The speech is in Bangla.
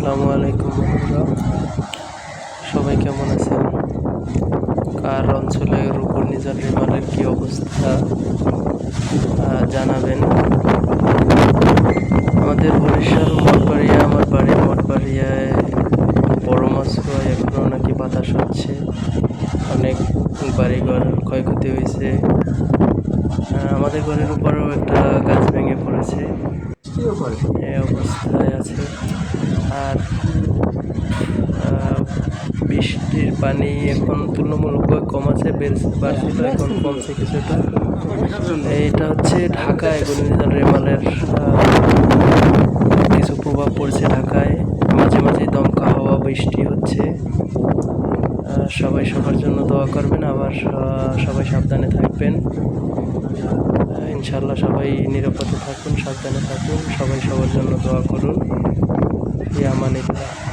আসসালামু আলাইকুম বন্ধুরা, সবাই কেমন আছেন? কার অঞ্চলের ঘূর্ণিঝড় রেমালের কি অবস্থা জানাবেন। আমাদের বরিশাল মঠবাড়িয়া, আমার বাড়ি মঠবাড়িয়ায় বড় মাছরায় এখনও নাকি বাতাস হচ্ছে, অনেক বাড়িঘর ক্ষয়ক্ষতি হয়েছে। আমাদের ঘরের উপরেও একটা গাছ ভেঙে পড়েছে, এই অবস্থায় আছে। আর বৃষ্টির পানি এখন তুলনামূলকভাবে কম আছে, বাড়ছিল, এখন কমছে কিছুটা। এইটা হচ্ছে ঢাকায় ঘূর্ণিঝড় রেমালের কিছু প্রভাব পড়ছে ঢাকায়। মাঝে মাঝে দমকা হাওয়া, বৃষ্টি হচ্ছে। সবাই সবার জন্য দোয়া করবেন, আবার সবাই সাবধানে থাকবেন। ইনশাল্লাহ সবাই নিরাপদে থাকুন, সাবধানে থাকুন, সবাই সবার জন্য দোয়া করুন। আমানিল্লাহ।